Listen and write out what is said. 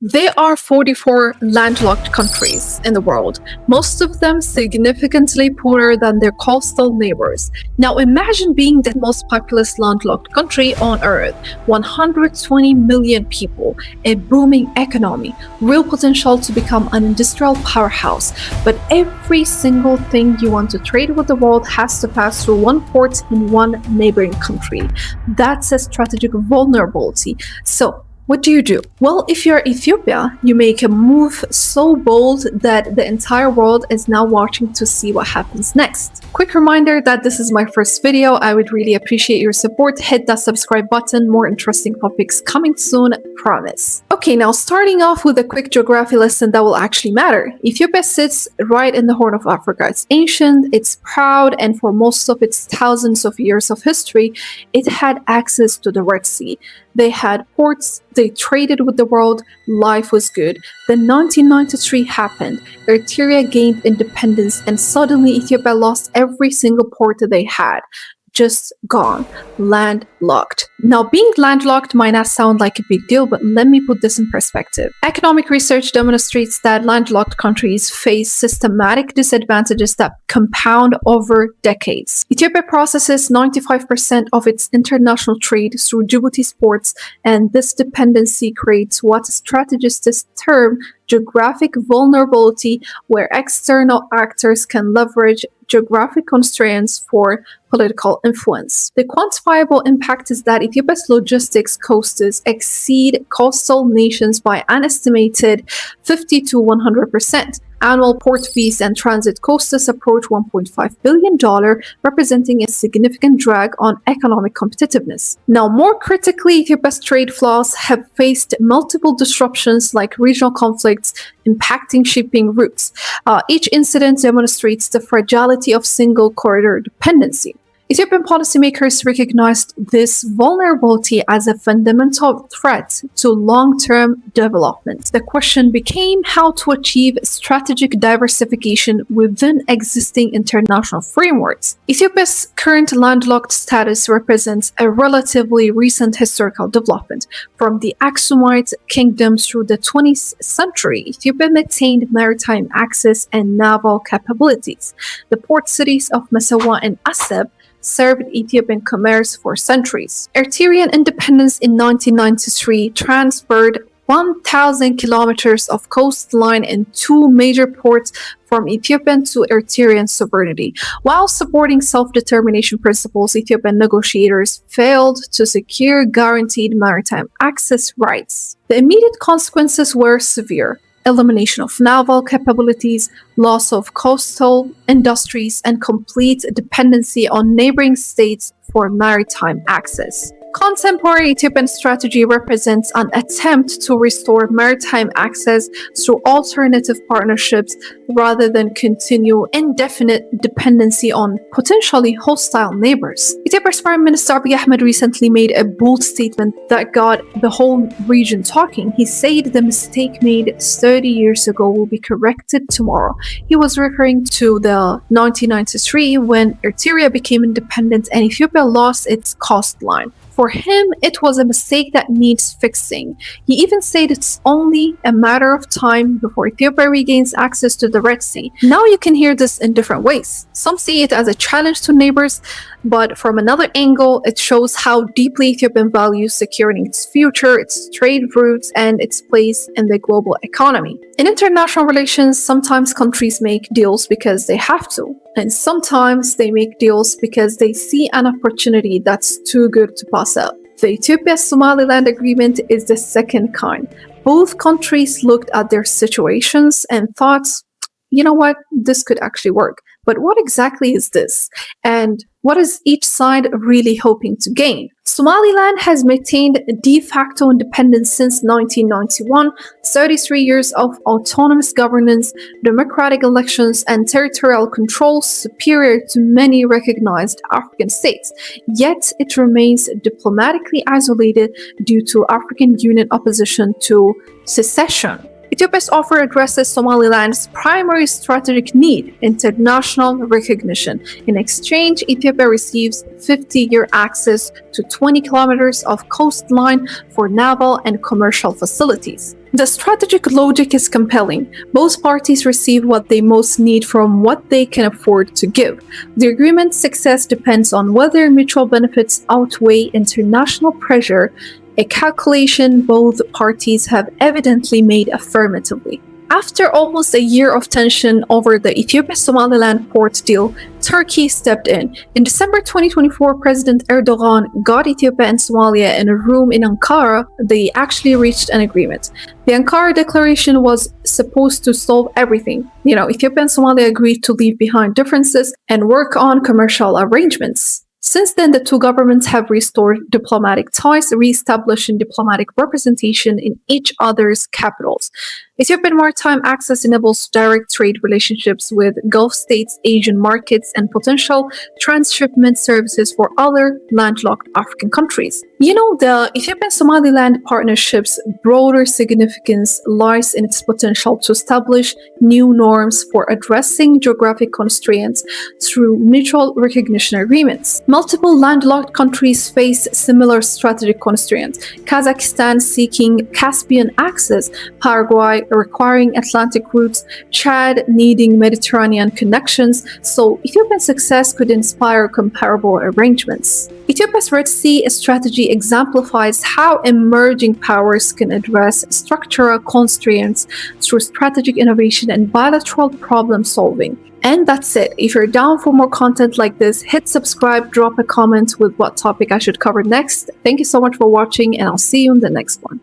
There are 44 landlocked countries in the world, most of them significantly poorer than their coastal neighbors. Now imagine being the most populous landlocked country on earth, 120 million people, a booming economy, real potential to become an industrial powerhouse. But every single thing you want to trade with the world has to pass through one port in one neighboring country. That's a strategic vulnerability. So what do you do? Well, if you're Ethiopia, you make a move so bold that the entire world is now watching to see what happens next. Quick reminder that this is my first video. I would really appreciate your support. Hit that subscribe button. More interesting topics coming soon, promise. Okay, now starting off with a quick geography lesson that will actually matter. Ethiopia sits right in the Horn of Africa. It's ancient, it's proud, and for most of its thousands of years of history, it had access to the Red Sea. They had ports, they traded with the world, life was good. Then 1993 happened, Eritrea gained independence, and suddenly Ethiopia lost every single port that they had. Just gone, landlocked. Now, being landlocked might not sound like a big deal, but let me put this in perspective. Economic research demonstrates that landlocked countries face systematic disadvantages that compound over decades. Ethiopia processes 95% of its international trade through Djibouti's ports, and this dependency creates what strategists term geographic vulnerability, where external actors can leverage geographic constraints for political influence. The quantifiable impact is that Ethiopia's logistics costs exceed coastal nations by an estimated 50 to 100%. Annual port fees and transit costs approach $1.5 billion, representing a significant drag on economic competitiveness. Now, more critically, Ethiopia's trade flows have faced multiple disruptions like regional conflicts impacting shipping routes. Each incident demonstrates the fragility of single corridor dependency. Ethiopian policymakers recognized this vulnerability as a fundamental threat to long-term development. The question became how to achieve strategic diversification within existing international frameworks. Ethiopia's current landlocked status represents a relatively recent historical development. From the Aksumite kingdom through the 20th century, Ethiopia maintained maritime access and naval capabilities. The port cities of Massawa and Asab served Ethiopian commerce for centuries. Eritrean independence in 1993 transferred 1,000 kilometers of coastline and two major ports from Ethiopian to Eritrean sovereignty. While supporting self-determination principles, Ethiopian negotiators failed to secure guaranteed maritime access rights. The immediate consequences were severe: elimination of naval capabilities, loss of coastal industries, and complete dependency on neighboring states for maritime access. Contemporary Ethiopian strategy represents an attempt to restore maritime access through alternative partnerships rather than continue indefinite dependency on potentially hostile neighbors. Ethiopia's Prime Minister Abiy Ahmed recently made a bold statement that got the whole region talking. He said the mistake made 30 years ago will be corrected tomorrow. He was referring to the 1993 when Eritrea became independent and Ethiopia lost its coastline. For him, it was a mistake that needs fixing. He even said it's only a matter of time before Ethiopia regains access to the Red Sea. Now you can hear this in different ways. Some see it as a challenge to neighbors, but from another angle, it shows how deeply Ethiopian values securing its future, its trade routes, and its place in the global economy. In international relations, sometimes countries make deals because they have to, and sometimes they make deals because they see an opportunity that's too good to pass up. The Ethiopia-Somaliland agreement is the second kind. Both countries looked at their situations and thought, you know what, this could actually work. But what exactly is this? And what is each side really hoping to gain? Somaliland has maintained de facto independence since 1991, 33 years of autonomous governance, democratic elections, and territorial control superior to many recognized African states. Yet it remains diplomatically isolated due to African Union opposition to secession. Ethiopia's offer addresses Somaliland's primary strategic need, international recognition. In exchange, Ethiopia receives 50-year access to 20 kilometers of coastline for naval and commercial facilities. The strategic logic is compelling. Both parties receive what they most need from what they can afford to give. The agreement's success depends on whether mutual benefits outweigh international pressure, a calculation both parties have evidently made affirmatively. After almost a year of tension over the Ethiopia-Somaliland port deal, Turkey stepped in. In December 2024, President Erdogan got Ethiopia and Somalia in a room in Ankara. They actually reached an agreement. The Ankara Declaration was supposed to solve everything. Ethiopia and Somalia agreed to leave behind differences and work on commercial arrangements. Since then, the two governments have restored diplomatic ties, re-establishing diplomatic representation in each other's capitals. Ethiopian maritime access enables direct trade relationships with Gulf states, Asian markets, and potential transshipment services for other landlocked African countries. The Ethiopian-Somaliland partnership's broader significance lies in its potential to establish new norms for addressing geographic constraints through mutual recognition agreements. Multiple landlocked countries face similar strategic constraints. Kazakhstan seeking Caspian access, Paraguay requiring Atlantic routes, Chad needing Mediterranean connections, so Ethiopia's success could inspire comparable arrangements. Ethiopia's Red Sea strategy exemplifies how emerging powers can address structural constraints through strategic innovation and bilateral problem solving. And that's it. If you're down for more content like this, hit subscribe, drop a comment with what topic I should cover next. Thank you so much for watching, and I'll see you in the next one.